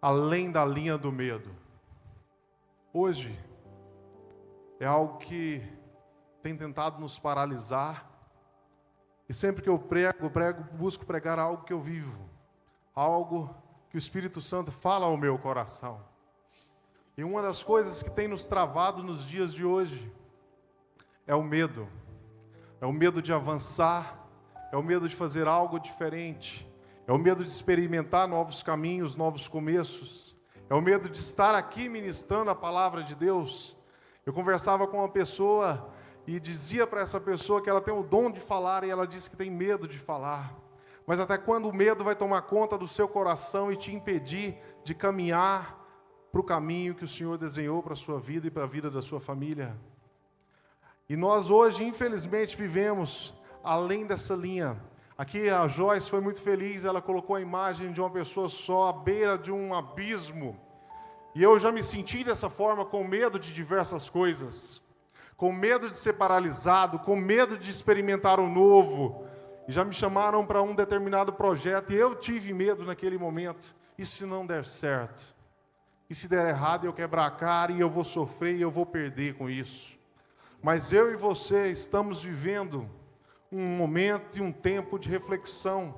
além da linha do medo. Hoje é algo que tem tentado nos paralisar, e sempre que eu prego, busco pregar algo que eu vivo, algo que o Espírito Santo fala ao meu coração. E uma das coisas que tem nos travado nos dias de hoje é o medo. É o medo de avançar, é o medo de fazer algo diferente, é o medo de experimentar novos caminhos, novos começos, é o medo de estar aqui ministrando a palavra de Deus. Eu conversava com uma pessoa e dizia para essa pessoa que ela tem o dom de falar, e ela disse que tem medo de falar. Mas até quando o medo vai tomar conta do seu coração e te impedir de caminhar para o caminho que o Senhor desenhou para a sua vida e para a vida da sua família? E nós hoje, infelizmente, vivemos além dessa linha. Aqui a Joyce foi muito feliz, ela colocou a imagem de uma pessoa só à beira de um abismo. E eu já me senti dessa forma, com medo de diversas coisas, com medo de ser paralisado, com medo de experimentar o novo. E já me chamaram para um determinado projeto, e eu tive medo naquele momento. E se não der certo? E se der errado, eu quebrar a cara, e eu vou sofrer, e eu vou perder com isso? Mas eu e você estamos vivendo um momento e um tempo de reflexão.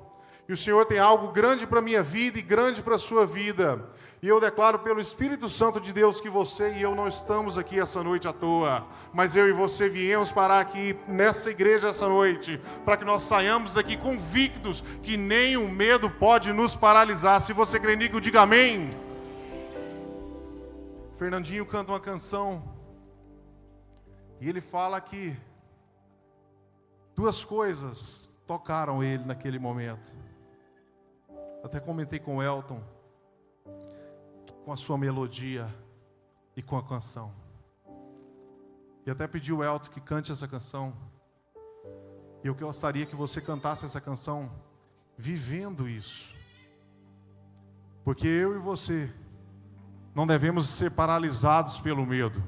E o Senhor tem algo grande para a minha vida e grande para a sua vida. E eu declaro pelo Espírito Santo de Deus que você e eu não estamos aqui essa noite à toa. Mas eu e você viemos parar aqui nessa igreja essa noite, para que nós saiamos daqui convictos que nem o medo pode nos paralisar. Se você crê nisso, diga amém. Fernandinho canta uma canção, e ele fala que duas coisas tocaram ele naquele momento. Até comentei com o Elton, com a sua melodia e com a canção. E até pedi o Elton que cante essa canção. E eu gostaria que você cantasse essa canção vivendo isso. Porque eu e você não devemos ser paralisados pelo medo.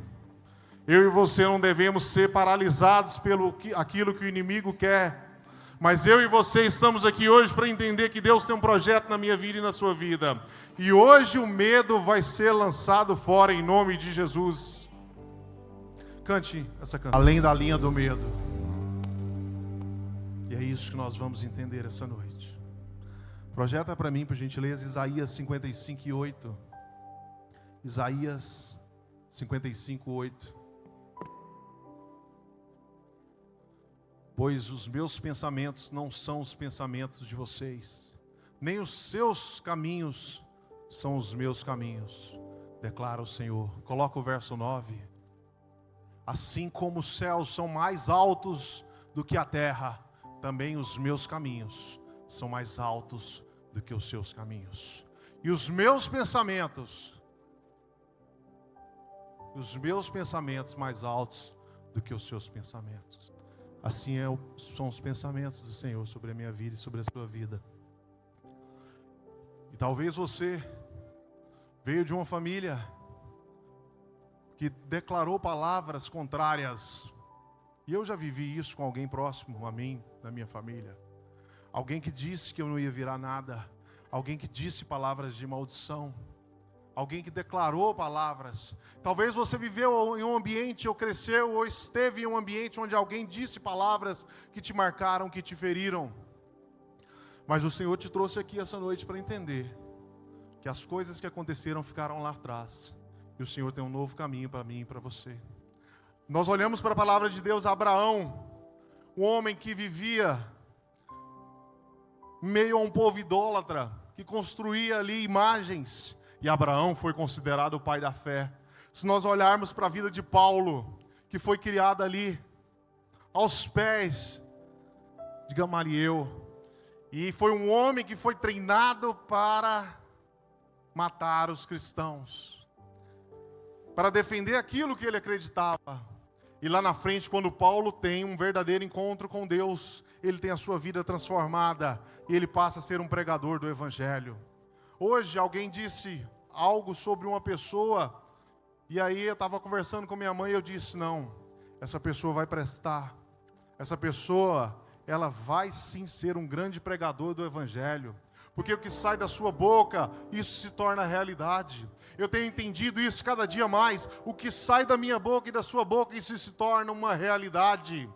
Eu e você não devemos ser paralisados pelo aquilo que o inimigo quer. Mas eu e você estamos aqui hoje para entender que Deus tem um projeto na minha vida e na sua vida. E hoje o medo vai ser lançado fora em nome de Jesus. Cante essa canção. Além da linha do medo. E é isso que nós vamos entender essa noite. Projeta para mim, por gentileza, Isaías 55:8. Isaías 55:8. Pois os meus pensamentos não são os pensamentos de vocês, nem os seus caminhos são os meus caminhos, declara o Senhor. Coloca o verso 9. Assim como os céus são mais altos do que a terra, também os meus caminhos são mais altos do que os seus caminhos. E os meus pensamentos mais altos do que os seus pensamentos. Assim são os pensamentos do Senhor sobre a minha vida e sobre a sua vida. E talvez você veio de uma família que declarou palavras contrárias. E eu já vivi isso com alguém próximo a mim, da minha família. Alguém que disse que eu não ia virar nada. Alguém que disse palavras de maldição. Alguém que declarou palavras. Talvez você viveu em um ambiente, ou cresceu, ou esteve em um ambiente onde alguém disse palavras que te marcaram, que te feriram. Mas o Senhor te trouxe aqui essa noite para entender que as coisas que aconteceram ficaram lá atrás. E o Senhor tem um novo caminho para mim e para você. Nós olhamos para a palavra de Deus, Abraão, um homem que vivia em meio a um povo idólatra, que construía ali imagens. E Abraão foi considerado o pai da fé. Se nós olharmos para a vida de Paulo, que foi criado ali, aos pés de Gamaliel, e foi um homem que foi treinado para matar os cristãos, para defender aquilo que ele acreditava. E lá na frente, quando Paulo tem um verdadeiro encontro com Deus, ele tem a sua vida transformada, e ele passa a ser um pregador do Evangelho. Hoje alguém disse algo sobre uma pessoa, e aí eu estava conversando com minha mãe e eu disse, não, essa pessoa vai prestar, essa pessoa, ela vai sim ser um grande pregador do Evangelho, Porque o que sai da sua boca, isso se torna realidade. Eu tenho entendido isso cada dia mais. O que sai da minha boca e da sua boca, isso se torna uma realidade.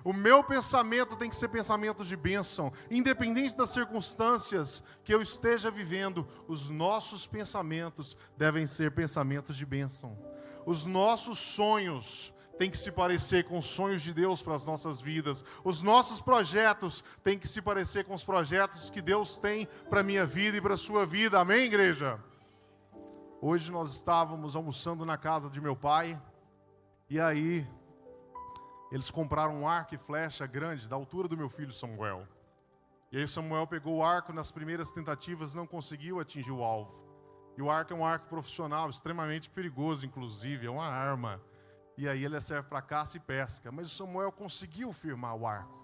O meu pensamento tem que ser pensamento de bênção. Independente das circunstâncias que eu esteja vivendo, os nossos pensamentos devem ser pensamentos de bênção. Os nossos sonhos têm que se parecer com os sonhos de Deus para as nossas vidas. Os nossos projetos têm que se parecer com os projetos que Deus tem para a minha vida e para a sua vida. Amém, igreja? Hoje nós estávamos almoçando na casa de meu pai. E aí, eles compraram um arco e flecha grande, da altura do meu filho Samuel. E aí Samuel pegou o arco, nas primeiras tentativas não conseguiu atingir o alvo. E o arco é um arco profissional, extremamente perigoso, inclusive, é uma arma. E aí ele serve para caça e pesca. Mas o Samuel conseguiu firmar o arco.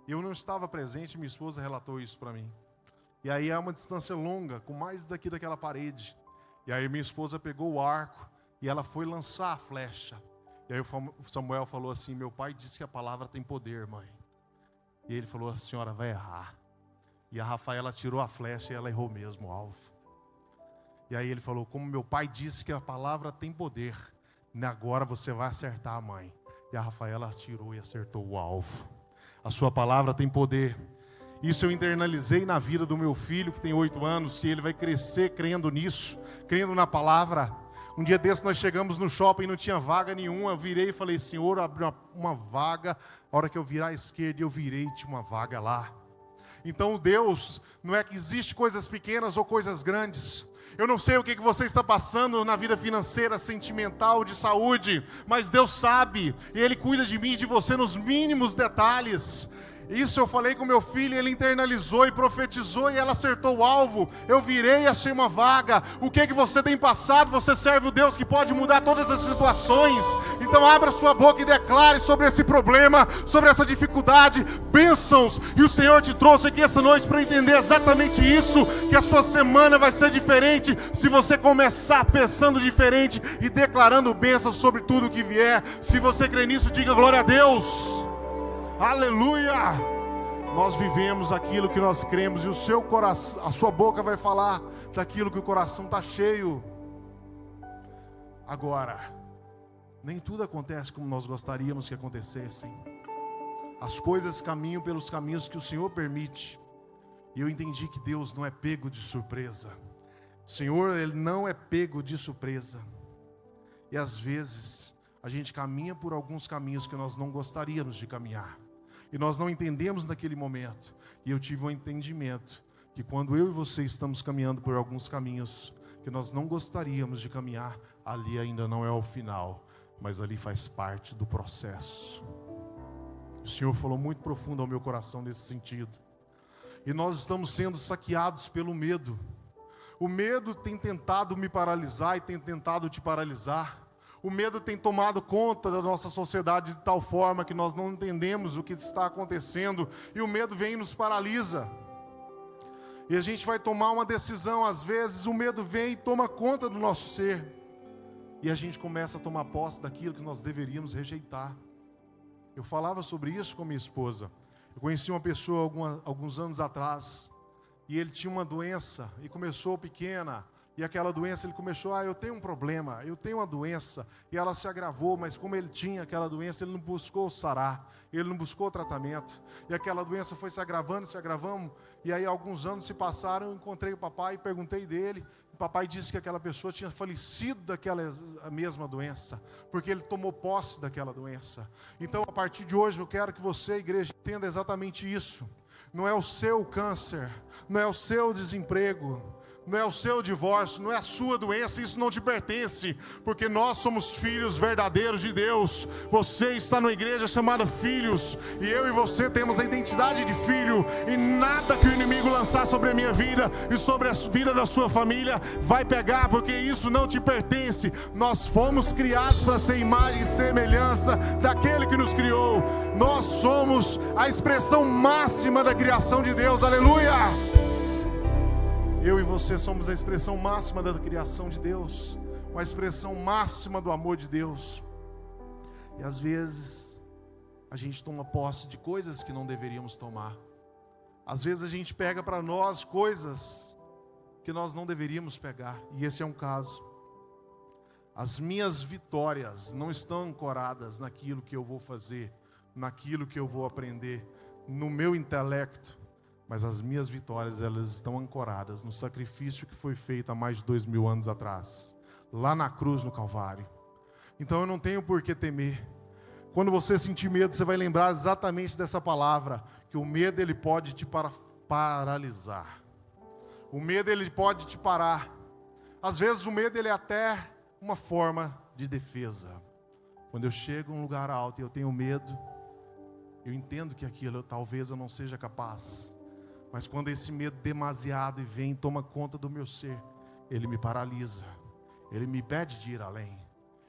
Eu não estava presente, minha esposa relatou isso para mim. E aí é uma distância longa, com mais daqui daquela parede. E aí minha esposa pegou o arco e ela foi lançar a flecha. E aí o Samuel falou assim: meu pai disse que a palavra tem poder, mãe. E ele falou: a senhora vai errar. E a Rafaela tirou a flecha e ela errou mesmo o alvo. E aí ele falou: como meu pai disse que a palavra tem poder, agora você vai acertar, mãe. E a Rafaela atirou e acertou o alvo. A sua palavra tem poder. Isso eu internalizei na vida do meu filho, que tem 8 anos, e ele vai crescer crendo nisso, crendo na palavra. Um dia desse nós chegamos no shopping e não tinha vaga nenhuma. Eu virei e falei: Senhor, abriu uma vaga. A hora que eu virar à esquerda, eu virei e tinha uma vaga lá. Então Deus, não é que existe coisas pequenas ou coisas grandes. Eu não sei o que você está passando na vida financeira, sentimental, de saúde, mas Deus sabe, e Ele cuida de mim e de você nos mínimos detalhes. Isso eu falei com meu filho, ele internalizou e profetizou e ela acertou o alvo. Eu virei e achei uma vaga. O que você tem passado? Você serve o Deus que pode mudar todas as situações. Então abra sua boca e declare sobre esse problema, sobre essa dificuldade, bênçãos. E o Senhor te trouxe aqui essa noite para entender exatamente isso, que a sua semana vai ser diferente se você começar pensando diferente e declarando bênçãos sobre tudo que vier. Se você crê nisso, diga glória a Deus. Aleluia! Nós vivemos aquilo que nós cremos e o seu coração, a sua boca vai falar daquilo que o coração está cheio. Agora, nem tudo acontece como nós gostaríamos que acontecessem. As coisas caminham pelos caminhos que o Senhor permite. E eu entendi que Deus não é pego de surpresa. O Senhor, Ele não é pego de surpresa. E às vezes, a gente caminha por alguns caminhos que nós não gostaríamos de caminhar. E nós não entendemos naquele momento. E eu tive um entendimento que quando eu e você estamos caminhando por alguns caminhos que nós não gostaríamos de caminhar, ali ainda não é o final, mas ali faz parte do processo. O Senhor falou muito profundo ao meu coração nesse sentido. E nós estamos sendo saqueados pelo medo. O medo tem tentado me paralisar e tem tentado te paralisar. O medo tem tomado conta da nossa sociedade de tal forma que nós não entendemos o que está acontecendo. E o medo vem e nos paralisa. E a gente vai tomar uma decisão, às vezes o medo vem e toma conta do nosso ser. E a gente começa a tomar posse daquilo que nós deveríamos rejeitar. Eu falava sobre isso com minha esposa. Eu conheci uma pessoa alguns anos atrás. E ele tinha uma doença e começou pequena. E aquela doença, ele começou: eu tenho um problema, eu tenho uma doença. E ela se agravou, mas como ele tinha aquela doença, ele não buscou sarar, ele não buscou tratamento. E aquela doença foi se agravando. E aí alguns anos se passaram, eu encontrei o papai e perguntei dele. O papai disse que aquela pessoa tinha falecido daquela mesma doença, porque ele tomou posse daquela doença. Então, a partir de hoje, eu quero que você, igreja, entenda exatamente isso. Não é o seu câncer, não é o seu desemprego, não é o seu divórcio, não é a sua doença, isso não te pertence, porque nós somos filhos verdadeiros de Deus. Você está numa igreja chamada Filhos, e eu e você temos a identidade de filho, e nada que o inimigo lançar sobre a minha vida e sobre a vida da sua família vai pegar, porque isso não te pertence. Nós fomos criados para ser imagem e semelhança daquele que nos criou. Nós somos a expressão máxima da criação de Deus, aleluia! Eu e você somos a expressão máxima da criação de Deus, uma expressão máxima do amor de Deus. E às vezes a gente toma posse de coisas que não deveríamos tomar. Às vezes a gente pega para nós coisas que nós não deveríamos pegar, e esse é um caso. As minhas vitórias não estão ancoradas naquilo que eu vou fazer, naquilo que eu vou aprender, no meu intelecto, mas as minhas vitórias, elas estão ancoradas no sacrifício que foi feito há mais de 2000 anos atrás, lá na cruz, no Calvário. Então eu não tenho por que temer. Quando você sentir medo, você vai lembrar exatamente dessa palavra, que o medo ele pode te paralisar. O medo ele pode te parar. Às vezes o medo ele é até uma forma de defesa. Quando eu chego em um lugar alto e eu tenho medo, eu entendo que aquilo talvez eu não seja capaz. Mas quando esse medo demasiado vem e toma conta do meu ser, ele me paralisa. Ele me impede de ir além.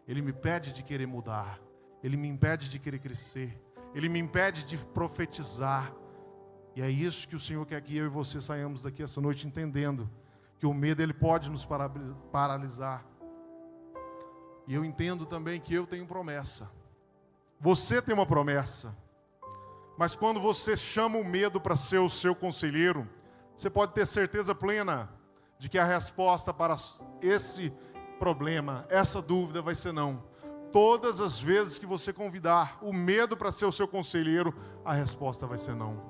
Ele me impede de querer mudar. Ele me impede de querer crescer. Ele me impede de profetizar. E é isso que o Senhor quer que eu e você saiamos daqui essa noite entendendo. Que o medo ele pode nos paralisar. E eu entendo também que eu tenho promessa. Você tem uma promessa. Mas quando você chama o medo para ser o seu conselheiro, você pode ter certeza plena de que a resposta para esse problema, essa dúvida vai ser não. Todas as vezes que você convidar o medo para ser o seu conselheiro, a resposta vai ser não.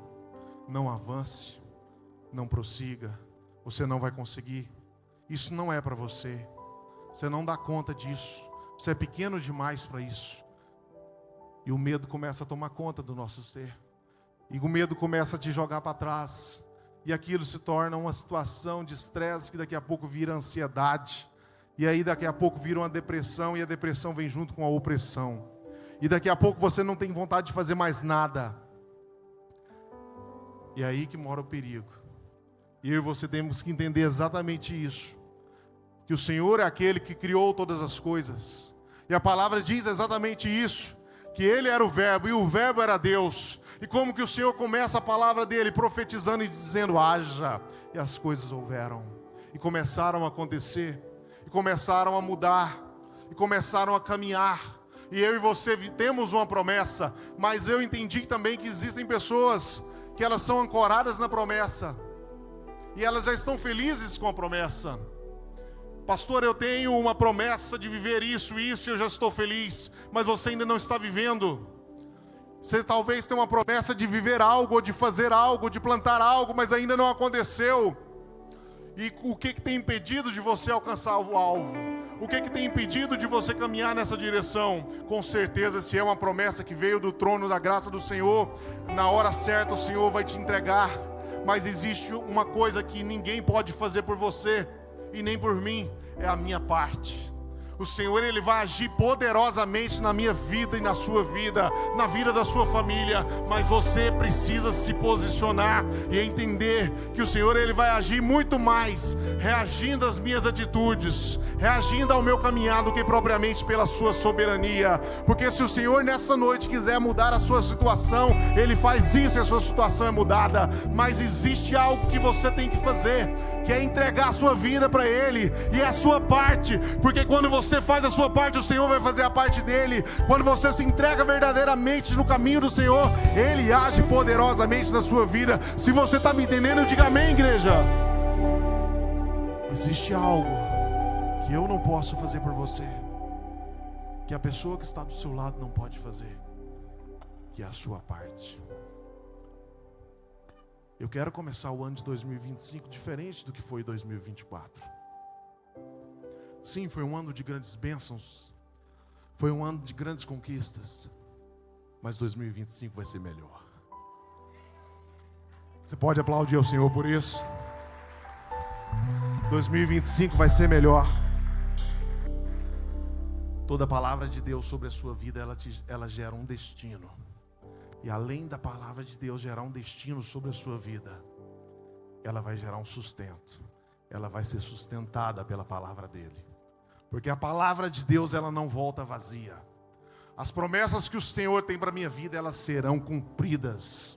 Não avance, não prossiga, você não vai conseguir. Isso não é para você. Você não dá conta disso. Você é pequeno demais para isso. E o medo começa a tomar conta do nosso ser. E o medo começa a te jogar para trás. E aquilo se torna uma situação de estresse que daqui a pouco vira ansiedade. E aí daqui a pouco vira uma depressão. E a depressão vem junto com a opressão. E daqui a pouco você não tem vontade de fazer mais nada. E é aí que mora o perigo. E eu e você temos que entender exatamente isso. Que o Senhor é aquele que criou todas as coisas. E a palavra diz exatamente isso. Que Ele era o Verbo e o Verbo era Deus. E como que o Senhor começa a palavra dele profetizando e dizendo haja. E as coisas houveram. E começaram a acontecer. E começaram a mudar. E começaram a caminhar. E eu e você temos uma promessa. Mas eu entendi também que existem pessoas que elas são ancoradas na promessa. E elas já estão felizes com a promessa. Pastor, eu tenho uma promessa de viver isso, e eu já estou feliz. Mas você ainda não está vivendo. Você talvez tenha uma promessa de viver algo, ou de fazer algo, de plantar algo, mas ainda não aconteceu. E o que tem impedido de você alcançar o alvo? O que tem impedido de você caminhar nessa direção? Com certeza, se é uma promessa que veio do trono da graça do Senhor, na hora certa o Senhor vai te entregar. Mas existe uma coisa que ninguém pode fazer por você e nem por mim, é a minha parte. O Senhor ele vai agir poderosamente na minha vida e na sua vida, na vida da sua família, mas você precisa se posicionar e entender que o Senhor ele vai agir muito mais reagindo às minhas atitudes, reagindo ao meu caminhar do que propriamente pela sua soberania. Porque se o Senhor nessa noite quiser mudar a sua situação, Ele faz isso e a sua situação é mudada. Mas existe algo que você tem que fazer, que é entregar a sua vida para Ele, e é a sua parte, porque quando você faz a sua parte, o Senhor vai fazer a parte dele. Quando você se entrega verdadeiramente no caminho do Senhor, Ele age poderosamente na sua vida. Se você está me entendendo, diga amém, igreja. Existe algo que eu não posso fazer por você, que a pessoa que está do seu lado não pode fazer, que é a sua parte. Eu quero começar o ano de 2025 diferente do que foi 2024. Sim, foi um ano de grandes bênçãos, foi um ano de grandes conquistas, mas 2025 vai ser melhor. Você pode aplaudir ao Senhor por isso? 2025 vai ser melhor. Toda palavra de Deus sobre a sua vida, ela gera um destino. E além da palavra de Deus gerar um destino sobre a sua vida, ela vai gerar um sustento. Ela vai ser sustentada pela palavra dele. Porque a palavra de Deus, ela não volta vazia. As promessas que o Senhor tem para a minha vida, elas serão cumpridas.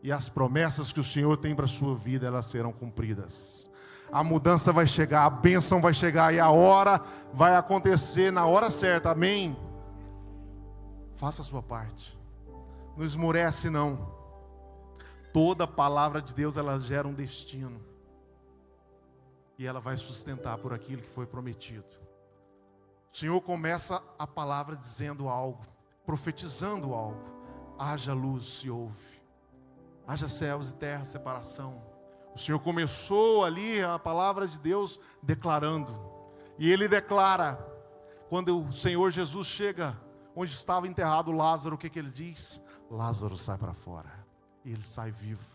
E as promessas que o Senhor tem para a sua vida, elas serão cumpridas. A mudança vai chegar, a bênção vai chegar, e a hora vai acontecer na hora certa, amém? Faça a sua parte. Não esmurece não. Toda palavra de Deus, ela gera um destino. E ela vai sustentar por aquilo que foi prometido. O Senhor começa a palavra dizendo algo, profetizando algo. Haja luz, se ouve. Haja céus e terra, separação. O Senhor começou ali a palavra de Deus declarando. E Ele declara, quando o Senhor Jesus chega onde estava enterrado Lázaro, o que Ele diz? Lázaro, sai para fora. E ele sai vivo.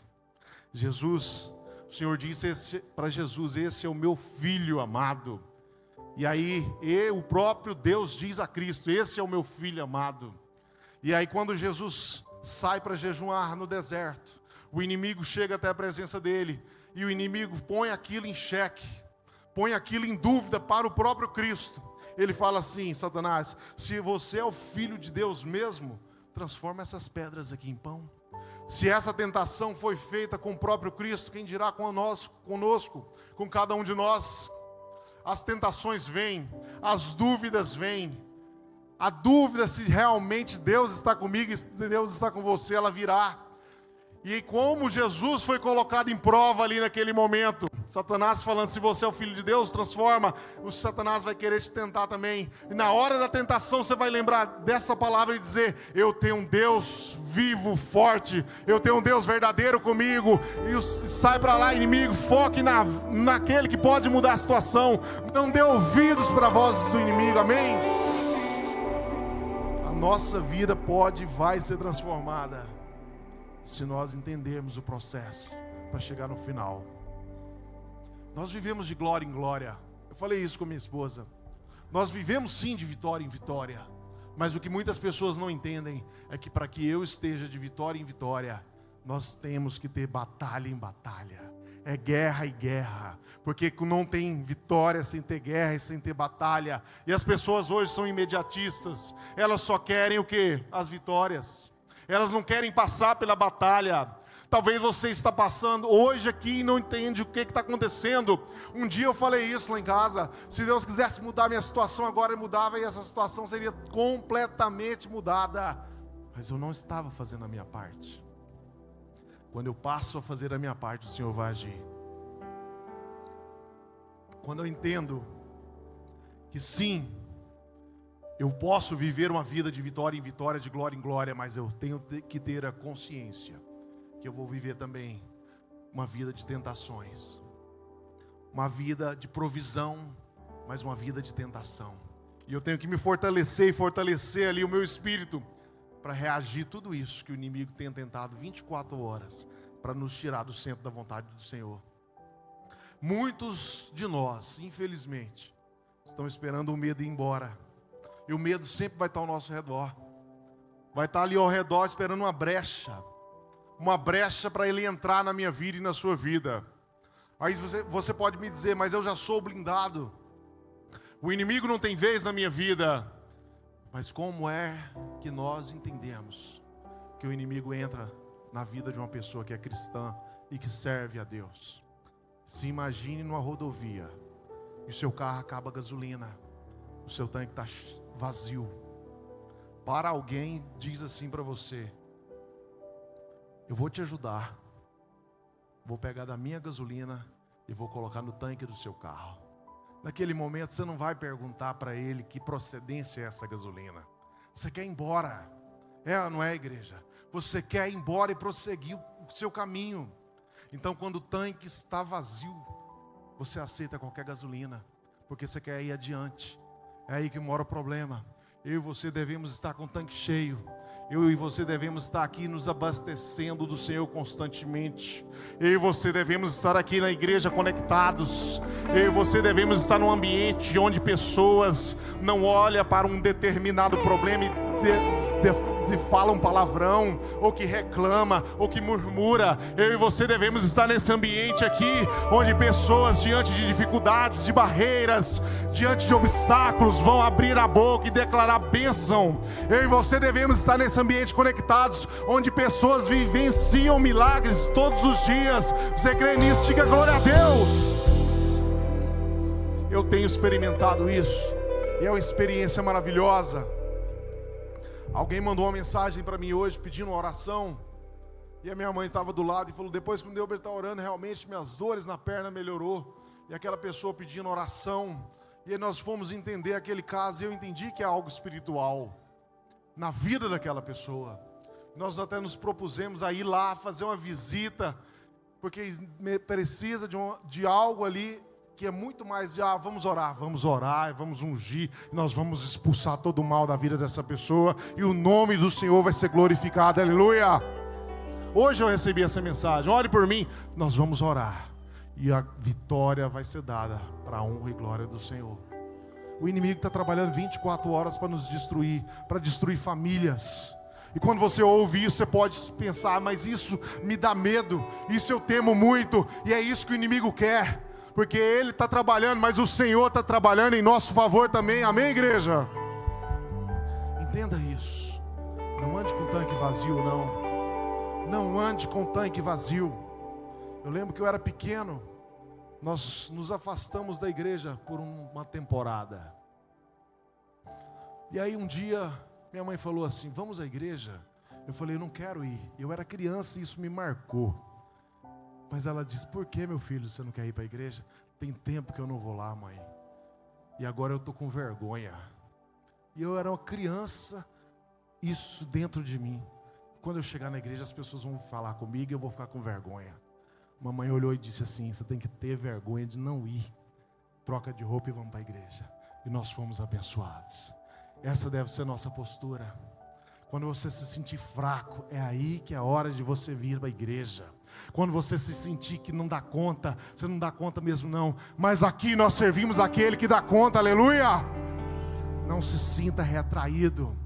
O Senhor disse para Jesus, esse é o meu filho amado. E aí, o próprio Deus diz a Cristo, esse é o meu filho amado. E aí quando Jesus sai para jejuar no deserto, o inimigo chega até a presença dele, e o inimigo põe aquilo em xeque, põe aquilo em dúvida para o próprio Cristo. Ele fala assim, Satanás, se você é o Filho de Deus mesmo, transforma essas pedras aqui em pão. Se essa tentação foi feita com o próprio Cristo, quem dirá conosco, com cada um de nós? As tentações vêm, as dúvidas vêm. A dúvida se realmente Deus está comigo e Deus está com você, ela virá. E como Jesus foi colocado em prova ali naquele momento, Satanás falando, se você é o Filho de Deus, transforma. O Satanás vai querer te tentar também. E na hora da tentação você vai lembrar dessa palavra e dizer, eu tenho um Deus vivo, forte, eu tenho um Deus verdadeiro comigo. E sai para lá, inimigo, foque naquele que pode mudar a situação. Não dê ouvidos para vozes do inimigo, amém? A nossa vida pode e vai ser transformada se nós entendermos o processo para chegar no final. Nós vivemos de glória em glória. Eu falei isso com minha esposa. Nós vivemos sim de vitória em vitória. Mas o que muitas pessoas não entendem é que para que eu esteja de vitória em vitória, nós temos que ter batalha em batalha. É guerra e guerra. Porque não tem vitória sem ter guerra e sem ter batalha. E as pessoas hoje são imediatistas. Elas só querem o quê? As vitórias. Elas não querem passar pela batalha. Talvez você está passando hoje aqui e não entende o que está acontecendo. Um dia eu falei isso lá em casa. Se Deus quisesse mudar a minha situação agora, Ele mudava e essa situação seria completamente mudada. Mas eu não estava fazendo a minha parte. Quando eu passo a fazer a minha parte, o Senhor vai agir. Quando eu entendo que sim, eu posso viver uma vida de vitória em vitória, de glória em glória, mas eu tenho que ter a consciência que eu vou viver também uma vida de tentações, uma vida de provisão, mas uma vida de tentação. E eu tenho que me fortalecer e fortalecer ali o meu espírito para reagir tudo isso que o inimigo tem tentado 24 horas para nos tirar do centro da vontade do Senhor. Muitos de nós, infelizmente, estão esperando o medo ir embora. E o medo sempre vai estar ao nosso redor. Vai estar ali ao redor esperando uma brecha para ele entrar na minha vida e na sua vida. Aí você pode me dizer, mas eu já sou blindado. O inimigo não tem vez na minha vida. Mas como é que nós entendemos que o inimigo entra na vida de uma pessoa que é cristã e que serve a Deus? Se imagine numa rodovia e o seu carro acaba a gasolina, o seu tanque está vazio. Para alguém diz assim para você, eu vou te ajudar, vou pegar da minha gasolina e vou colocar no tanque do seu carro. Naquele momento você não vai perguntar para ele que procedência é essa gasolina. Você quer ir embora, não é, igreja? Você quer ir embora e prosseguir o seu caminho. Então quando o tanque está vazio, você aceita qualquer gasolina, porque você quer ir adiante. É aí que mora o problema. Eu e você devemos estar com o tanque cheio. Eu e você devemos estar aqui nos abastecendo do Senhor constantemente. Eu e você devemos estar aqui na igreja conectados. Eu e você devemos estar num ambiente onde pessoas não olham para um determinado problema e fala um palavrão, ou que reclama, ou que murmura. Eu e você devemos estar nesse ambiente aqui, onde pessoas diante de dificuldades, de barreiras, diante de obstáculos, vão abrir a boca e declarar bênção. Eu e você devemos estar nesse ambiente conectados, onde pessoas vivenciam milagres todos os dias. Você crê nisso? Diga glória a Deus. Eu tenho experimentado isso, e é uma experiência maravilhosa. Alguém mandou uma mensagem para mim hoje pedindo uma oração. E a minha mãe estava do lado e falou, depois que o Delber está orando, realmente minhas dores na perna melhorou. E aquela pessoa pedindo oração. E aí nós fomos entender aquele caso, e eu entendi que é algo espiritual na vida daquela pessoa. Nós até nos propusemos a ir lá, fazer uma visita, porque precisa de algo ali, que é muito mais de, vamos orar, vamos ungir, nós vamos expulsar todo o mal da vida dessa pessoa, e o nome do Senhor vai ser glorificado, aleluia. Hoje eu recebi essa mensagem, ore por mim, nós vamos orar, e a vitória vai ser dada para a honra e glória do Senhor. O inimigo está trabalhando 24 horas para nos destruir, para destruir famílias. E quando você ouve isso, você pode pensar, mas isso me dá medo, isso eu temo muito, e é isso que o inimigo quer, porque ele está trabalhando, mas o Senhor está trabalhando em nosso favor também, amém, igreja? Entenda isso, não ande com tanque vazio, não ande com tanque vazio. Eu lembro que eu era pequeno, nós nos afastamos da igreja por uma temporada, e aí um dia, minha mãe falou assim, vamos à igreja? Eu falei, eu não quero ir. Eu era criança e isso me marcou. Mas ela disse, por que, meu filho, você não quer ir para a igreja? Tem tempo que eu não vou lá, mãe. E agora eu estou com vergonha. E eu era uma criança, isso dentro de mim. Quando eu chegar na igreja, as pessoas vão falar comigo e eu vou ficar com vergonha. Mamãe olhou e disse assim, você tem que ter vergonha de não ir. Troca de roupa e vamos para a igreja. E nós fomos abençoados. Essa deve ser nossa postura. Quando você se sentir fraco, é aí que é a hora de você vir para a igreja. Quando você se sentir que não dá conta, você não dá conta mesmo não, mas aqui nós servimos aquele que dá conta, aleluia. Não se sinta retraído.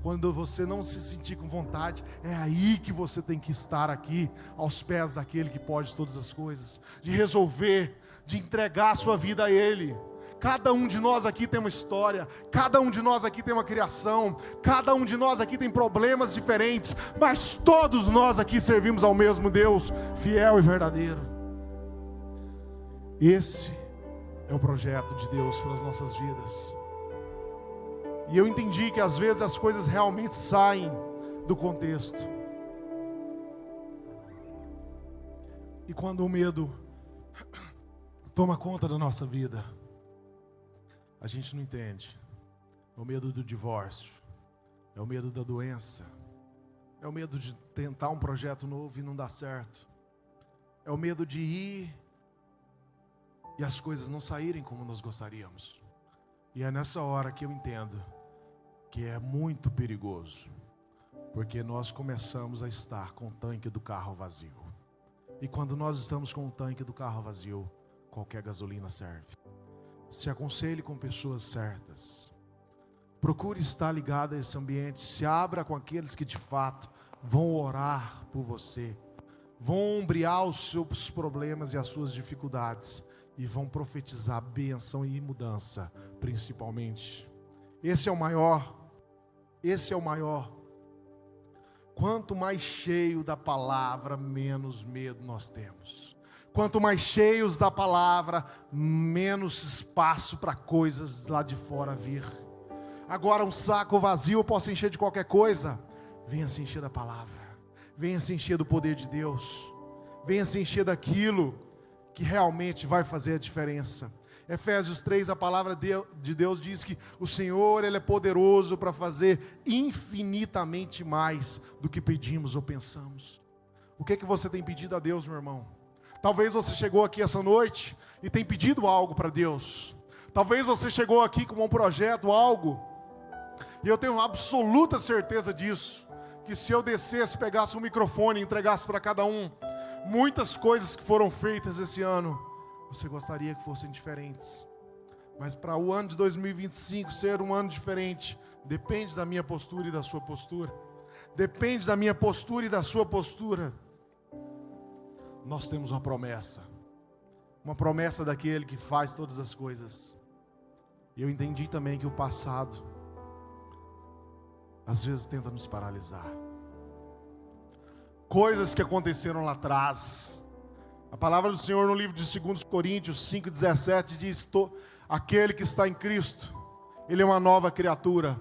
Quando você não se sentir com vontade, é aí que você tem que estar aqui, aos pés daquele que pode todas as coisas, de resolver, de entregar a sua vida a Ele. Cada um de nós aqui tem uma história, cada um de nós aqui tem uma criação, cada um de nós aqui tem problemas diferentes, mas todos nós aqui servimos ao mesmo Deus, fiel e verdadeiro. Esse é o projeto de Deus para as nossas vidas. E eu entendi que às vezes as coisas realmente saem do contexto. E quando o medo toma conta da nossa vida, a gente não entende. É o medo do divórcio, é o medo da doença, é o medo de tentar um projeto novo e não dar certo, é o medo de ir e as coisas não saírem como nós gostaríamos. E é nessa hora que eu entendo que é muito perigoso, porque nós começamos a estar com o tanque do carro vazio. E quando nós estamos com o tanque do carro vazio, qualquer gasolina serve. Se aconselhe com pessoas certas. Procure estar ligado a esse ambiente. Se abra com aqueles que de fato vão orar por você, vão ombrear os seus problemas e as suas dificuldades, e vão profetizar bênção e mudança, principalmente. Esse é o maior. Quanto mais cheio da palavra, menos medo nós temos. Quanto mais cheios da palavra, menos espaço para coisas lá de fora vir. Agora um saco vazio eu posso encher de qualquer coisa. Venha se encher da palavra. Venha se encher do poder de Deus. Venha se encher daquilo que realmente vai fazer a diferença. Efésios 3, a palavra de Deus diz que o Senhor, Ele é poderoso para fazer infinitamente mais do que pedimos ou pensamos. O que você tem pedido a Deus, meu irmão? Talvez você chegou aqui essa noite e tem pedido algo para Deus. Talvez você chegou aqui com um projeto, algo. E eu tenho absoluta certeza disso. Que se eu descesse, pegasse um microfone e entregasse para cada um, muitas coisas que foram feitas esse ano, você gostaria que fossem diferentes. Mas para o ano de 2025 ser um ano diferente, depende da minha postura e da sua postura. Depende da minha postura e da sua postura. Nós temos uma promessa daquele que faz todas as coisas. E eu entendi também que o passado às vezes tenta nos paralisar. Coisas que aconteceram lá atrás. A palavra do Senhor no livro de 2 Coríntios 5,17 diz que aquele que está em Cristo, ele é uma nova criatura.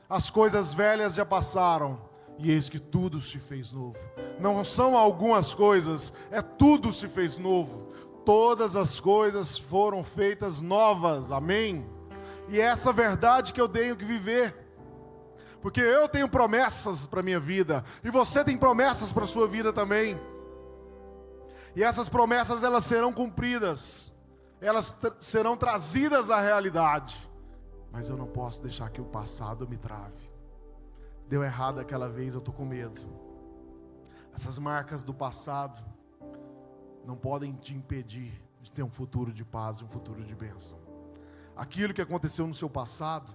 As coisas velhas já passaram, e eis que tudo se fez novo. Não são algumas coisas, é tudo se fez novo. Todas as coisas foram feitas novas, amém? E é essa verdade que eu tenho que viver, porque eu tenho promessas para a minha vida, e você tem promessas para a sua vida também. E essas promessas, elas serão cumpridas, elas serão trazidas à realidade, mas eu não posso deixar que o passado me trave. Deu errado aquela vez, eu estou com medo. Essas marcas do passado não podem te impedir de ter um futuro de paz e um futuro de bênção. Aquilo que aconteceu no seu passado,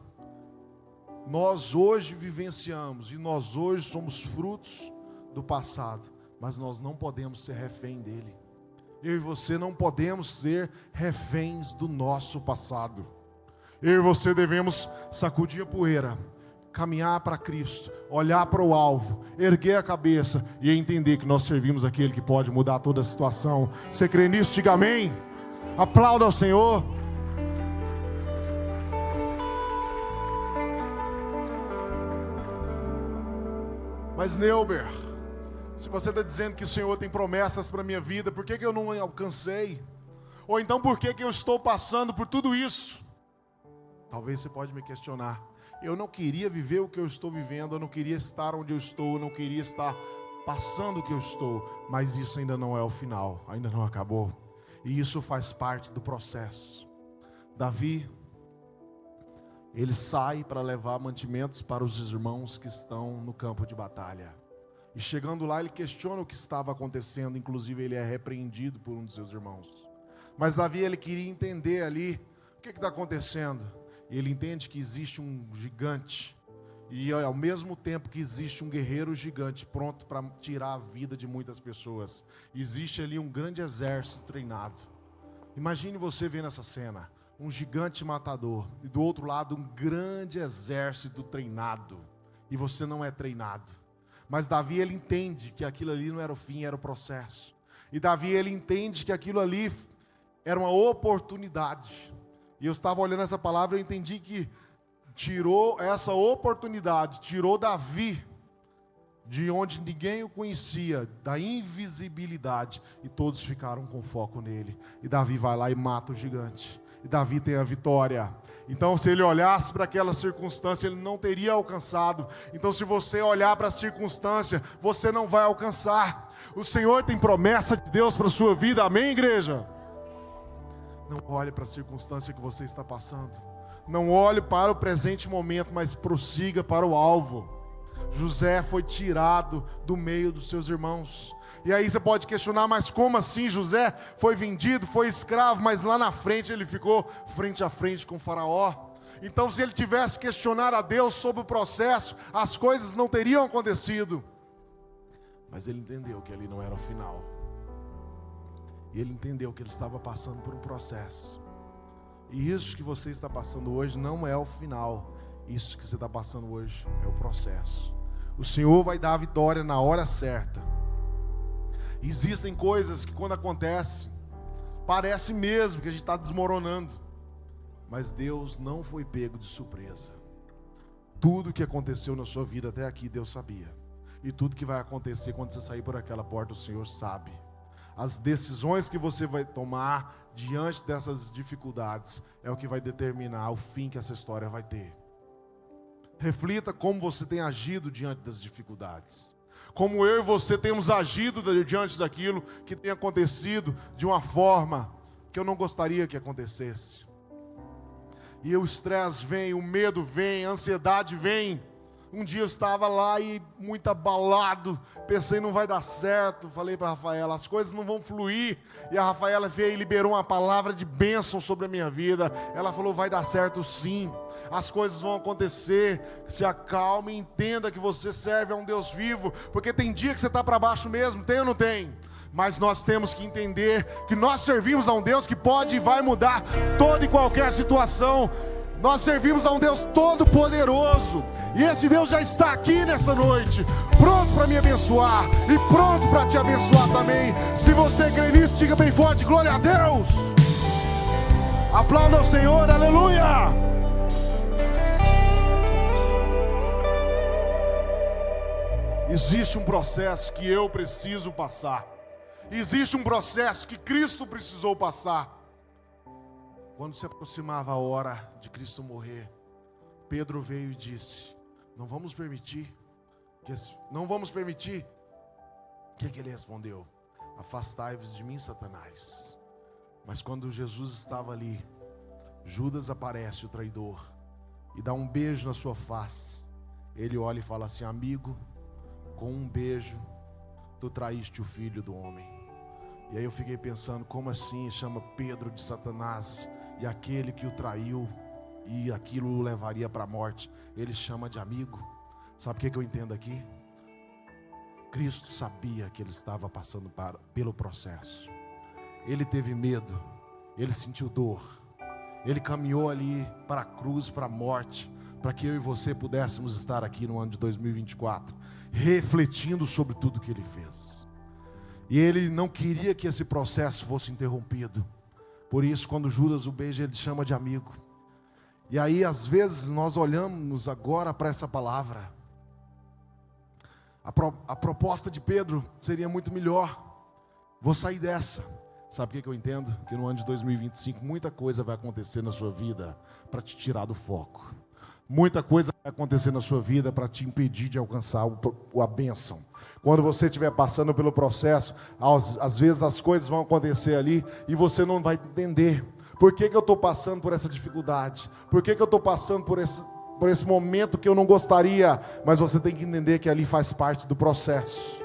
nós hoje vivenciamos, e nós hoje somos frutos do passado, mas nós não podemos ser refém dele. Eu e você não podemos ser reféns do nosso passado. Eu e você devemos sacudir a poeira, caminhar para Cristo, olhar para o alvo, erguer a cabeça e entender que nós servimos aquele que pode mudar toda a situação. Você crê nisso? Diga amém. Aplauda ao Senhor. Mas Neuber, se você está dizendo que o Senhor tem promessas para a minha vida, por que eu não alcancei? Ou então por que eu estou passando por tudo isso? Talvez você pode me questionar. Eu não queria viver o que eu estou vivendo, eu não queria estar onde eu estou, eu não queria estar passando o que eu estou, mas isso ainda não é o final, ainda não acabou. E isso faz parte do processo. Davi, ele sai para levar mantimentos para os irmãos que estão no campo de batalha. E chegando lá, ele questiona o que estava acontecendo, inclusive ele é repreendido por um dos seus irmãos. Mas Davi, ele queria entender ali, o que está acontecendo? E ele entende que existe um gigante, e ao mesmo tempo que existe um guerreiro gigante pronto para tirar a vida de muitas pessoas, existe ali um grande exército treinado. Imagine você vendo essa cena, um gigante matador, e do outro lado um grande exército treinado, e você não é treinado. Mas Davi, ele entende que aquilo ali não era o fim, era o processo. E Davi, ele entende que aquilo ali era uma oportunidade. E eu estava olhando essa palavra e eu entendi que tirou essa oportunidade, tirou Davi de onde ninguém o conhecia, da invisibilidade, e todos ficaram com foco nele. E Davi vai lá e mata o gigante. E Davi tem a vitória. Então, se ele olhasse para aquela circunstância, ele não teria alcançado. Então, se você olhar para a circunstância, você não vai alcançar. O Senhor tem promessa de Deus para a sua vida, amém, igreja? Não olhe para a circunstância que você está passando. Não olhe para o presente momento, mas prossiga para o alvo. José foi tirado do meio dos seus irmãos. E aí você pode questionar, mas como assim? José foi vendido, foi escravo, mas lá na frente ele ficou frente a frente com o faraó. Então, se ele tivesse questionado a Deus sobre o processo, as coisas não teriam acontecido. Mas ele entendeu que ali não era o final. E ele entendeu que ele estava passando por um processo. E isso que você está passando hoje não é o final. Isso que você está passando hoje é o processo. O Senhor vai dar a vitória na hora certa. Existem coisas que quando acontecem, parece mesmo que a gente está desmoronando. Mas Deus não foi pego de surpresa. Tudo que aconteceu na sua vida até aqui, Deus sabia. E tudo que vai acontecer quando você sair por aquela porta, o Senhor sabe. As decisões que você vai tomar diante dessas dificuldades é o que vai determinar o fim que essa história vai ter. Reflita como você tem agido diante das dificuldades. Como eu e você temos agido diante daquilo que tem acontecido de uma forma que eu não gostaria que acontecesse. E o estresse vem, o medo vem, a ansiedade vem. Um dia eu estava lá e muito abalado, pensei não vai dar certo, falei para a Rafaela, as coisas não vão fluir, e a Rafaela veio e liberou uma palavra de bênção sobre a minha vida. Ela falou, vai dar certo sim, as coisas vão acontecer, se acalme e entenda que você serve a um Deus vivo, porque tem dia que você está para baixo mesmo, tem ou não tem? Mas nós temos que entender que nós servimos a um Deus que pode e vai mudar toda e qualquer situação. Nós servimos a um Deus todo-poderoso. E esse Deus já está aqui nessa noite, pronto para me abençoar e pronto para te abençoar também. Se você crê nisso, diga bem forte, glória a Deus. Aplauda ao Senhor, aleluia. Existe um processo que eu preciso passar. Existe um processo que Cristo precisou passar. Quando se aproximava a hora de Cristo morrer, Pedro veio e disse: não vamos permitir. Não vamos permitir. O que ele respondeu? Afastai-vos de mim, Satanás. Mas quando Jesus estava ali, Judas aparece, o traidor, e dá um beijo na sua face. Ele olha e fala assim: amigo, com um beijo tu traíste o filho do homem. E aí eu fiquei pensando, como assim chama Pedro de Satanás, e aquele que o traiu e aquilo o levaria para a morte, ele chama de amigo? Sabe o que eu entendo aqui? Cristo sabia que ele estava passando pelo processo. Ele teve medo, ele sentiu dor, ele caminhou ali para a cruz, para a morte, para que eu e você pudéssemos estar aqui no ano de 2024, refletindo sobre tudo que ele fez. E ele não queria que esse processo fosse interrompido. Por isso, quando Judas o beija, ele chama de amigo. E aí, às vezes, nós olhamos agora para essa palavra. A proposta de Pedro seria muito melhor. Vou sair dessa. Sabe o que eu entendo? Que no ano de 2025 muita coisa vai acontecer na sua vida para te tirar do foco. Muita coisa vai acontecer na sua vida para te impedir de alcançar a bênção. Quando você estiver passando pelo processo, às vezes as coisas vão acontecer ali e você não vai entender. Por que eu estou passando por essa dificuldade? Por que eu estou passando por esse momento que eu não gostaria? Mas você tem que entender que ali faz parte do processo.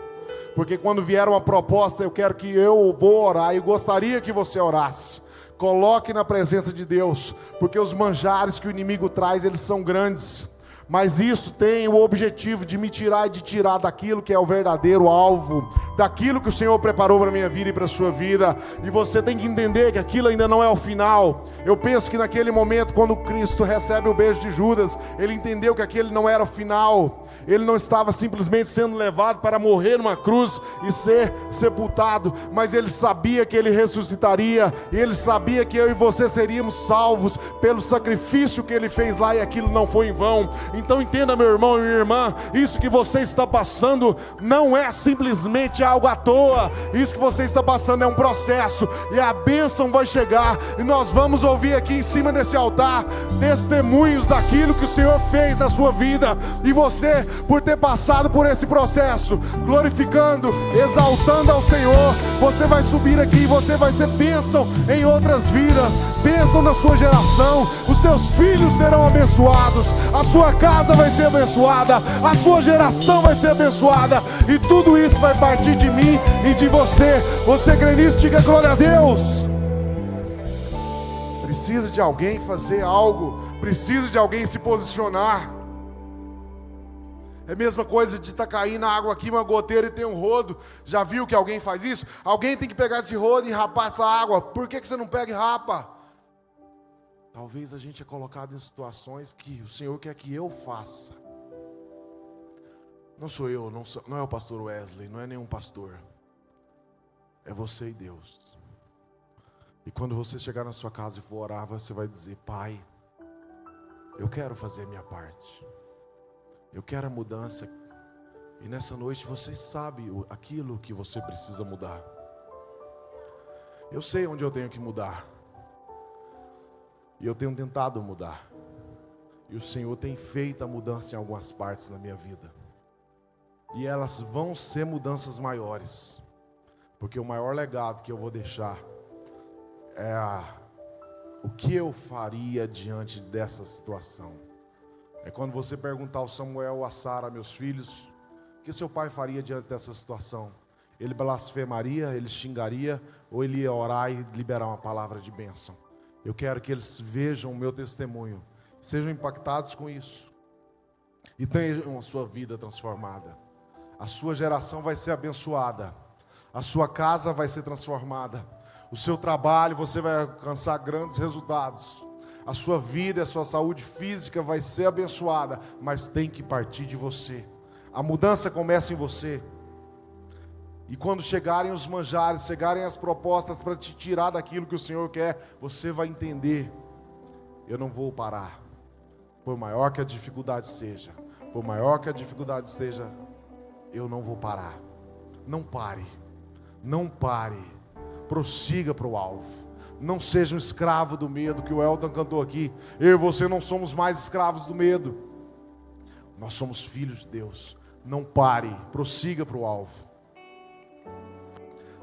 Porque quando vier uma proposta, eu vou orar e gostaria que você orasse. Coloque na presença de Deus, porque os manjares que o inimigo traz, eles são grandes. Mas isso tem o objetivo de me tirar e de tirar daquilo que é o verdadeiro alvo, daquilo que o Senhor preparou para a minha vida e para a sua vida. E você tem que entender que aquilo ainda não é o final. Eu penso que naquele momento, quando Cristo recebe o beijo de Judas, ele entendeu que aquele não era o final. Ele não estava simplesmente sendo levado para morrer numa cruz e ser sepultado, mas ele sabia que ele ressuscitaria, e ele sabia que eu e você seríamos salvos pelo sacrifício que ele fez lá, e aquilo não foi em vão. Então entenda, meu irmão e minha irmã, isso que você está passando não é simplesmente algo à toa. Isso que você está passando é um processo, e a bênção vai chegar, e nós vamos ouvir aqui em cima desse altar testemunhos daquilo que o Senhor fez na sua vida. E você, por ter passado por esse processo, glorificando, exaltando ao Senhor, você vai subir aqui e você vai ser bênção em outras vidas, bênção na sua geração. Os seus filhos serão abençoados, a sua casa vai ser abençoada, a sua geração vai ser abençoada, e tudo isso vai partir de mim e de você. Você crê nisso? Diga glória a Deus. Precisa de alguém fazer algo, precisa de alguém se posicionar. É a mesma coisa de estar caindo a água aqui, uma goteira, e tem um rodo. Já viu que alguém faz isso? Alguém tem que pegar esse rodo e rapar essa água. Por que você não pega e rapa? Talvez a gente é colocado em situações que o Senhor quer que eu faça. Não sou eu, não é o pastor Wesley, não é nenhum pastor. É você e Deus. E quando você chegar na sua casa e for orar, você vai dizer: Pai, eu quero fazer a minha parte. Eu quero a mudança. E nessa noite você sabe aquilo que você precisa mudar. Eu sei onde eu tenho que mudar. E eu tenho tentado mudar. E o Senhor tem feito a mudança em algumas partes na minha vida. E elas vão ser mudanças maiores. Porque o maior legado que eu vou deixar é o que eu faria diante dessa situação. É quando você perguntar ao Samuel ou a Sara, meus filhos, o que seu pai faria diante dessa situação? Ele blasfemaria, ele xingaria, ou ele ia orar e liberar uma palavra de bênção? Eu quero que eles vejam o meu testemunho, sejam impactados com isso, e tenham a sua vida transformada. A sua geração vai ser abençoada, a sua casa vai ser transformada, o seu trabalho, você vai alcançar grandes resultados. A sua vida, a sua saúde física vai ser abençoada, mas tem que partir de você. A mudança começa em você. E quando chegarem os manjares, chegarem as propostas para te tirar daquilo que o Senhor quer, você vai entender: eu não vou parar. Por maior que a dificuldade seja, por maior que a dificuldade seja, eu não vou parar. Não pare, não pare, prossiga para o alvo. Não seja um escravo do medo, que o Elton cantou aqui. Eu e você não somos mais escravos do medo. Nós somos filhos de Deus. Não pare, prossiga para o alvo.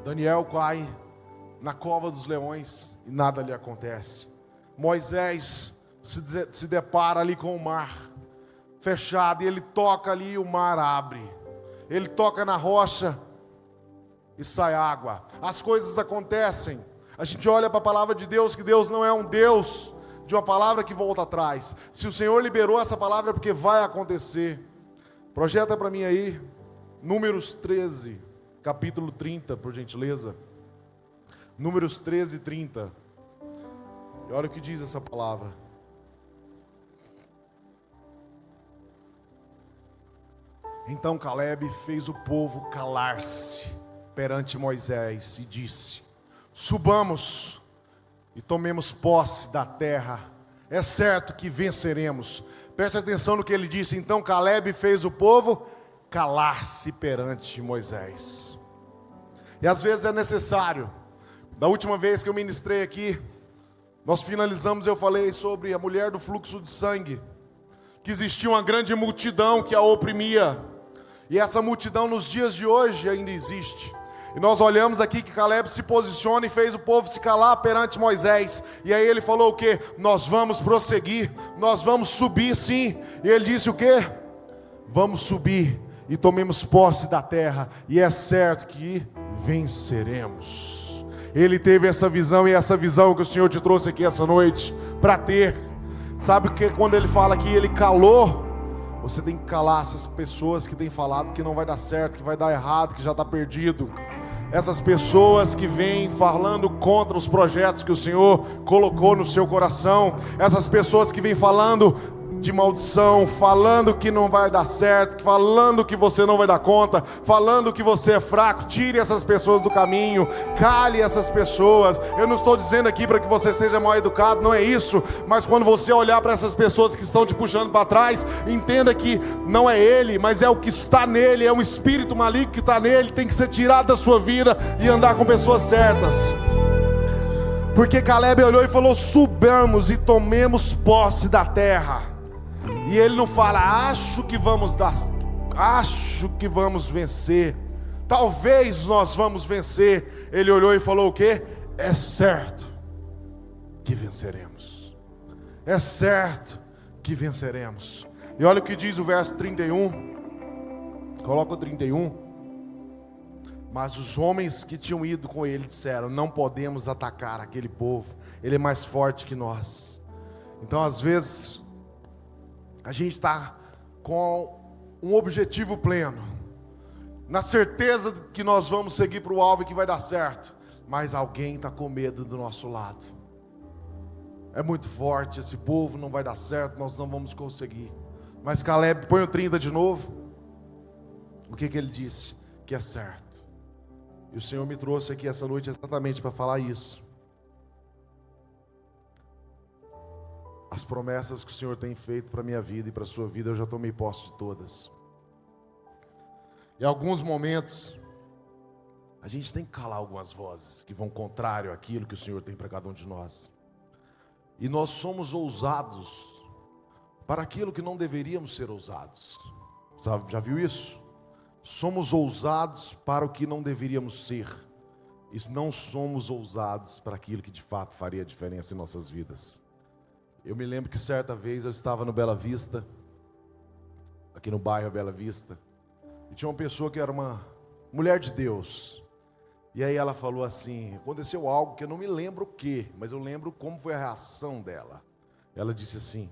Daniel cai na cova dos leões e nada lhe acontece. Moisés se depara ali com o mar fechado e ele toca ali e o mar abre. Ele toca na rocha e sai água. As coisas acontecem. A gente olha para a palavra de Deus, que Deus não é um Deus de uma palavra que volta atrás. Se o Senhor liberou essa palavra é porque vai acontecer. Projeta para mim aí, Números 13, capítulo 30, por gentileza. Números 13, 30. E olha o que diz essa palavra. Então Caleb fez o povo calar-se perante Moisés e disse: subamos e tomemos posse da terra, é certo que venceremos. Preste atenção no que ele disse. Então Caleb fez o povo calar-se perante Moisés. E às vezes é necessário. Da última vez que eu ministrei aqui, nós finalizamos, eu falei sobre a mulher do fluxo de sangue, que existia uma grande multidão que a oprimia, e essa multidão nos dias de hoje ainda existe. E nós olhamos aqui que Caleb se posiciona e fez o povo se calar perante Moisés. E aí ele falou o quê? Nós vamos prosseguir, nós vamos subir sim. E ele disse o quê? Vamos subir e tomemos posse da terra, e é certo que venceremos. Ele teve essa visão, e essa visão que o Senhor te trouxe aqui essa noite, para ter. Sabe que quando ele fala que ele calou, você tem que calar essas pessoas que têm falado que não vai dar certo, que vai dar errado, que já está perdido. Essas pessoas que vêm falando contra os projetos que o Senhor colocou no seu coração. Essas pessoas que vêm falando de maldição, falando que não vai dar certo, falando que você não vai dar conta, falando que você é fraco. Tire essas pessoas do caminho, cale essas pessoas. Eu não estou dizendo aqui para que você seja mal educado, não é isso. Mas quando você olhar para essas pessoas que estão te puxando para trás, entenda que não é ele, mas é o que está nele, é um espírito maligno que está nele, tem que ser tirado da sua vida e andar com pessoas certas. Porque Caleb olhou e falou: subamos e tomemos posse da terra. E ele não fala: acho que vamos vencer, talvez nós vamos vencer. Ele olhou e falou o quê? É certo que venceremos. É certo que venceremos. E olha o que diz o verso 31. Coloca o 31. Mas os homens que tinham ido com ele disseram: não podemos atacar aquele povo, ele é mais forte que nós. Então às vezes a gente está com um objetivo pleno, na certeza que nós vamos seguir para o alvo e que vai dar certo, mas alguém está com medo do nosso lado. É muito forte, esse povo não vai dar certo, nós não vamos conseguir. Mas Caleb, põe o 30 de novo. O que ele disse? Que é certo. E o Senhor me trouxe aqui essa noite exatamente para falar isso. As promessas que o Senhor tem feito para a minha vida e para a sua vida, eu já tomei posse de todas. Em alguns momentos, a gente tem que calar algumas vozes que vão contrário àquilo que o Senhor tem para cada um de nós. E nós somos ousados para aquilo que não deveríamos ser ousados. Sabe, já viu isso? Somos ousados para o que não deveríamos ser. E não somos ousados para aquilo que de fato faria diferença em nossas vidas. Eu me lembro que certa vez eu estava no Bela Vista, aqui no bairro Bela Vista, e tinha uma pessoa que era uma mulher de Deus. E aí ela falou assim, aconteceu algo que eu não me lembro o que, mas eu lembro como foi a reação dela. Ela disse assim: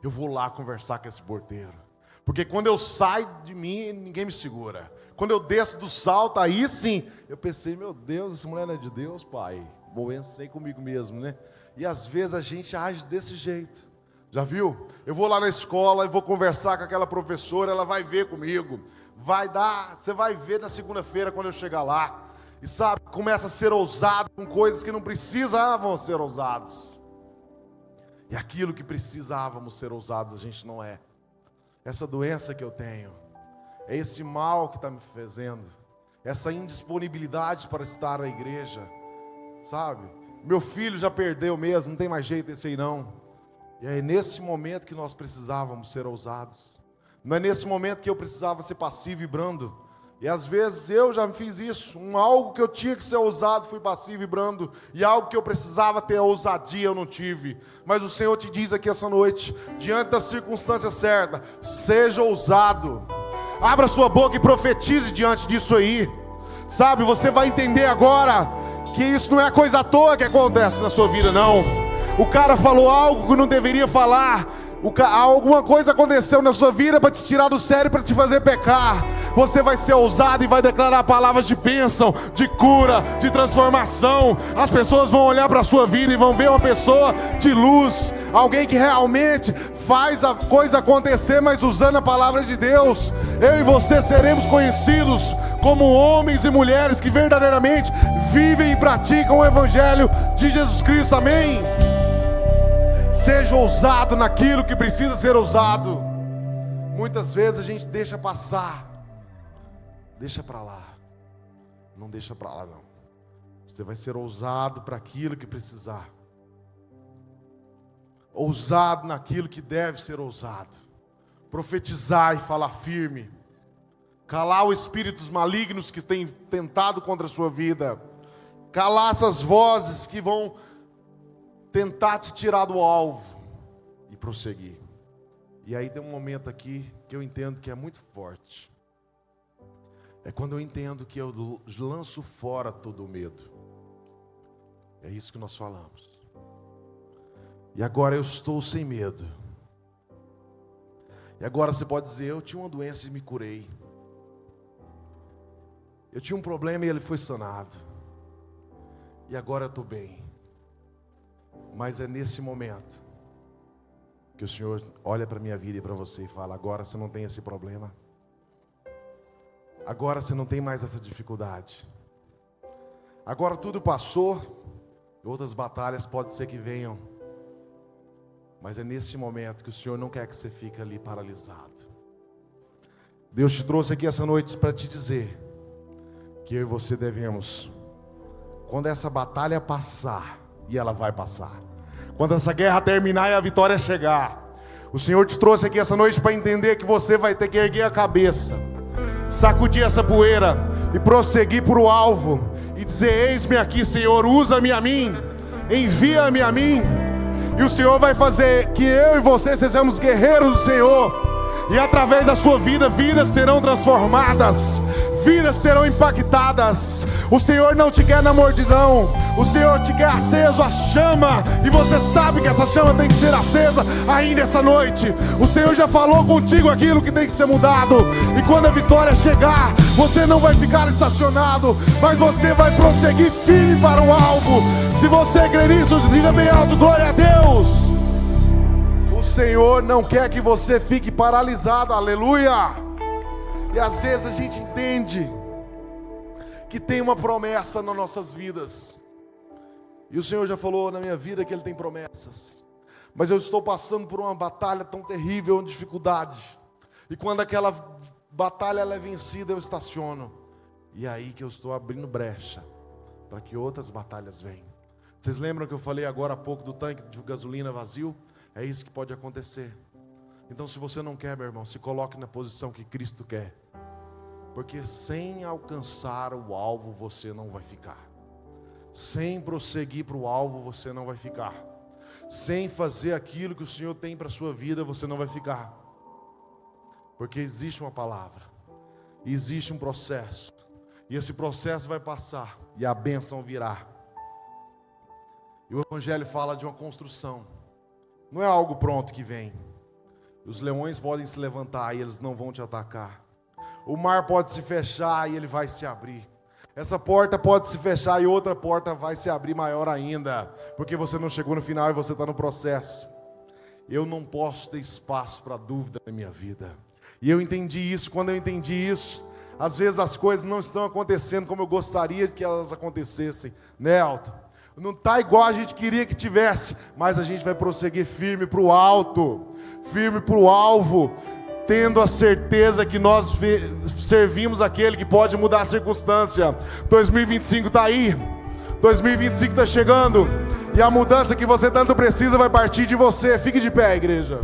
eu vou lá conversar com esse porteiro, porque quando eu saio de mim, ninguém me segura. Quando eu desço do salto, aí sim, eu pensei: meu Deus, essa mulher não é de Deus, pai. Vou vencer comigo mesmo, né? E às vezes a gente age desse jeito. Já viu? Eu vou lá na escola e vou conversar com aquela professora, ela vai ver comigo. Vai dar, você vai ver na segunda-feira quando eu chegar lá. E sabe, começa a ser ousado com coisas que não precisavam ser ousados. E aquilo que precisávamos ser ousados, a gente não é. Essa doença que eu tenho, É esse mal que está me fazendo, essa indisponibilidade para estar na igreja, sabe? Meu filho já perdeu mesmo, não tem mais jeito esse aí não. E é nesse momento que nós precisávamos ser ousados. Não é nesse momento que eu precisava ser passivo e brando. E às vezes eu já fiz isso. Algo que eu tinha que ser ousado, fui passivo e brando. E algo que eu precisava ter ousadia, eu não tive. Mas o Senhor te diz aqui essa noite, diante da circunstância certa, seja ousado. Abra sua boca e profetize diante disso aí. Sabe, você vai entender agora que isso não é coisa à toa que acontece na sua vida, não. O cara falou algo que não deveria falar. Alguma coisa aconteceu na sua vida para te tirar do sério, para te fazer pecar. Você vai ser ousado e vai declarar palavras de bênção, de cura, de transformação. As pessoas vão olhar para a sua vida e vão ver uma pessoa de luz, alguém que realmente faz a coisa acontecer, mas usando a palavra de Deus. Eu e você seremos conhecidos como homens e mulheres que verdadeiramente vivem e praticam o Evangelho de Jesus Cristo, amém? Seja ousado naquilo que precisa ser ousado. Muitas vezes a gente deixa passar. Deixa para lá. Não deixa para lá não. Você vai ser ousado para aquilo que precisar. Ousado naquilo que deve ser ousado. Profetizar e falar firme. Calar os espíritos malignos que têm tentado contra a sua vida. Calar essas vozes que vão tentar te tirar do alvo e prosseguir. E aí tem um momento aqui que eu entendo que é muito forte. É quando eu entendo que eu lanço fora todo o medo. É isso que nós falamos. E agora eu estou sem medo. E agora você pode dizer, eu tinha uma doença e me curei. Eu tinha um problema e ele foi sanado. E agora eu estou bem. Mas é nesse momento que o Senhor olha para a minha vida e para você e fala, agora você não tem esse problema. Agora você não tem mais essa dificuldade. Agora tudo passou. Outras batalhas pode ser que venham. Mas é nesse momento que o Senhor não quer que você fique ali paralisado. Deus te trouxe aqui essa noite para te dizer que eu e você devemos, quando essa batalha passar, e ela vai passar, quando essa guerra terminar e a vitória chegar, o Senhor te trouxe aqui essa noite para entender que você vai ter que erguer a cabeça, sacudir essa poeira e prosseguir para o alvo e dizer, eis-me aqui, Senhor, usa-me a mim, envia-me a mim. E o Senhor vai fazer que eu e você sejamos guerreiros do Senhor. E através da sua vida, vidas serão transformadas, vidas serão impactadas. O Senhor não te quer na mordidão, o Senhor te quer aceso a chama. E você sabe que essa chama tem que ser acesa ainda essa noite. O Senhor já falou contigo aquilo que tem que ser mudado. E quando a vitória chegar, você não vai ficar estacionado, mas você vai prosseguir firme para o alvo. Se você crer nisso, diga bem alto, glória a Deus. O Senhor não quer que você fique paralisado, aleluia. E às vezes a gente entende que tem uma promessa nas nossas vidas. E o Senhor já falou na minha vida que Ele tem promessas. Mas eu estou passando por uma batalha tão terrível, uma dificuldade. E quando aquela batalha ela é vencida, eu estaciono. E é aí que eu estou abrindo brecha para que outras batalhas venham. Vocês lembram que eu falei agora há pouco do tanque de gasolina vazio? É isso que pode acontecer. Então se você não quer, meu irmão, se coloque na posição que Cristo quer. Porque sem alcançar o alvo você não vai ficar. Sem prosseguir para o alvo você não vai ficar. Sem fazer aquilo que o Senhor tem para a sua vida você não vai ficar. Porque existe uma palavra. E existe um processo. E esse processo vai passar. E a bênção virá. E o Evangelho fala de uma construção. Não é algo pronto que vem. Os leões podem se levantar e eles não vão te atacar. O mar pode se fechar e ele vai se abrir. Essa porta pode se fechar e outra porta vai se abrir maior ainda. Porque você não chegou no final e você está no processo. Eu não posso ter espaço para dúvida na minha vida. E eu entendi isso. Quando eu entendi isso, às vezes as coisas não estão acontecendo como eu gostaria que elas acontecessem, né, Alto? Não está igual a gente queria que tivesse, mas a gente vai prosseguir firme para o alto, firme para o alvo, tendo a certeza que nós servimos aquele que pode mudar a circunstância. 2025 está aí, 2025 está chegando, e a mudança que você tanto precisa vai partir de você. Fique de pé, igreja.